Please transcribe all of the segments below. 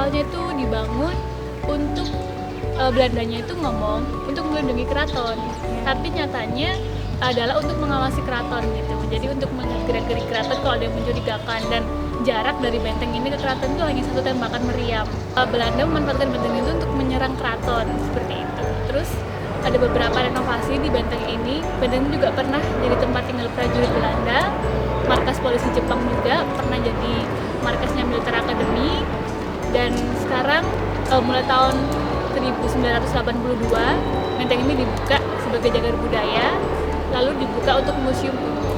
awalnya itu dibangun untuk Belandanya itu ngomong untuk melindungi keraton, tapi nyatanya adalah untuk mengawasi keraton gitu. Jadi untuk menggerak-gerik keraton kalau ada yang mencurigakan, dan jarak dari benteng ini ke keraton itu hanya 1 tembakan meriam. Belanda memanfaatkan benteng itu untuk menyerang keraton seperti itu. Terus ada beberapa renovasi di benteng ini. Benteng ini juga pernah jadi tempat tinggal prajurit Belanda. Markas polisi Jepang juga pernah jadi markasnya Military Academy. Dan sekarang mulai tahun 1982 benteng ini dibuka sebagai cagar budaya, lalu dibuka untuk museum umum.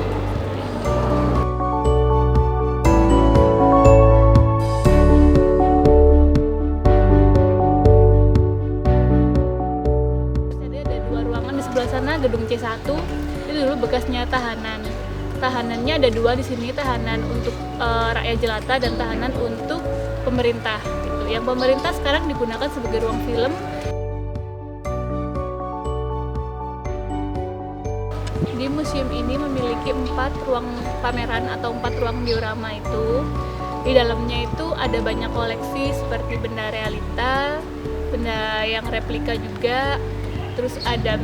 Jadi ada 2 ruangan di sebelah sana, gedung C1 itu dulu bekasnya tahanan. Tahanannya ada 2 di sini, tahanan untuk rakyat jelata dan tahanan untuk pemerintah. Yang pemerintah sekarang digunakan sebagai ruang film. Di museum ini memiliki 4 ruang pameran atau 4 ruang diorama itu. Di dalamnya itu ada banyak koleksi seperti benda realita, benda yang replika juga, terus ada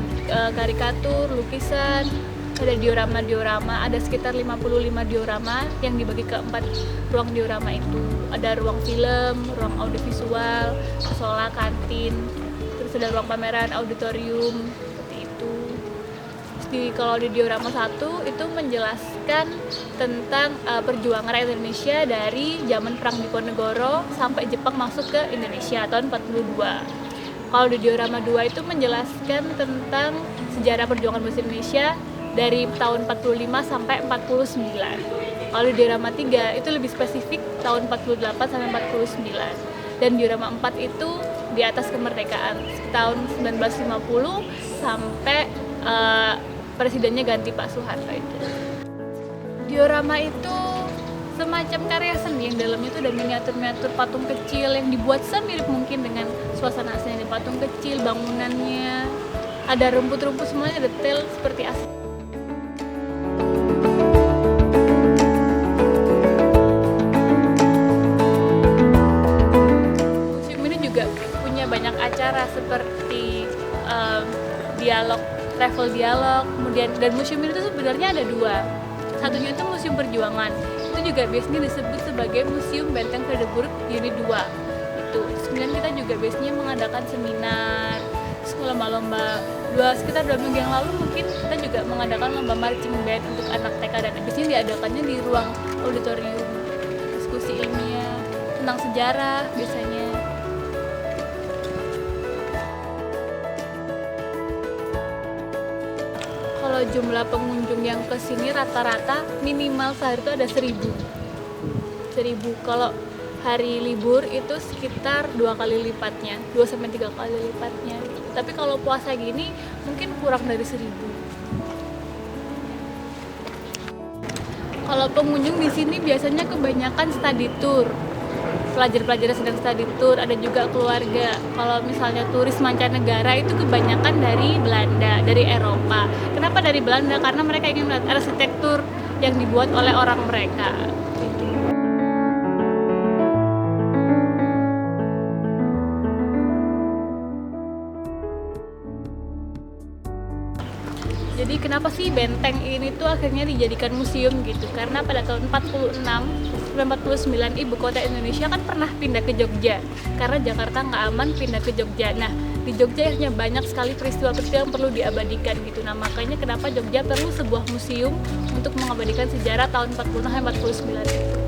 karikatur, lukisan, ada diorama-diorama, ada sekitar 55 diorama yang dibagi ke 4 ruang diorama itu. Ada ruang film, ruang audiovisual, musola, kantin, terus ada ruang pameran, auditorium, seperti itu. Terus kalau di diorama 1 itu menjelaskan tentang perjuangan rakyat Indonesia dari zaman Perang Diponegoro sampai Jepang masuk ke Indonesia tahun 42. Kalau di diorama 2 itu menjelaskan tentang sejarah perjuangan bangsa Indonesia dari tahun 45 sampai 49. Kalau di diorama 3 itu lebih spesifik tahun 48 sampai 49. Dan diorama 4 itu di atas kemerdekaan tahun 1950 sampai presidennya ganti Pak Soeharto itu. Diorama itu semacam karya seni yang dalamnya itu ada miniatur-miniatur patung kecil yang dibuat semirip mungkin dengan suasana asli di patung kecil, bangunannya, ada rumput-rumput, semuanya detail seperti asli. Banyak acara seperti dialog, travel dialog, kemudian, dan museum ini tuh sebenarnya ada 2. Satunya itu Museum Perjuangan, itu juga biasanya disebut sebagai Museum Benteng Vredenburg Unit 2 itu. Kemudian kita juga biasanya mengadakan seminar, lomba-lomba. Sekitar 2 minggu yang lalu mungkin kita juga mengadakan lomba marching band untuk anak TK, dan biasanya diadakannya di ruang auditorium, diskusi ilmiah tentang sejarah biasanya. Kalau jumlah pengunjung yang kesini rata-rata minimal sehari itu ada 1000. Kalau hari libur itu sekitar 2 kali lipatnya, 2-3 kali lipatnya. Tapi kalau puasa gini mungkin kurang dari 1000. Kalau pengunjung di sini biasanya kebanyakan study tour. Pelajar-pelajar sedang study tour, ada juga keluarga. Kalau misalnya turis mancanegara itu kebanyakan dari Belanda, dari Eropa. Kenapa dari Belanda? Karena mereka ingin melihat arsitektur yang dibuat oleh orang mereka. Jadi kenapa sih benteng ini tuh akhirnya dijadikan museum gitu? Karena pada tahun 1949 ibu kota Indonesia kan pernah pindah ke Jogja karena Jakarta nggak aman, pindah ke Jogja. Nah, di Jogja akhirnya banyak sekali peristiwa-peristiwa yang perlu diabadikan gitu. Nah, makanya kenapa Jogja perlu sebuah museum untuk mengabadikan sejarah tahun 40-49 itu.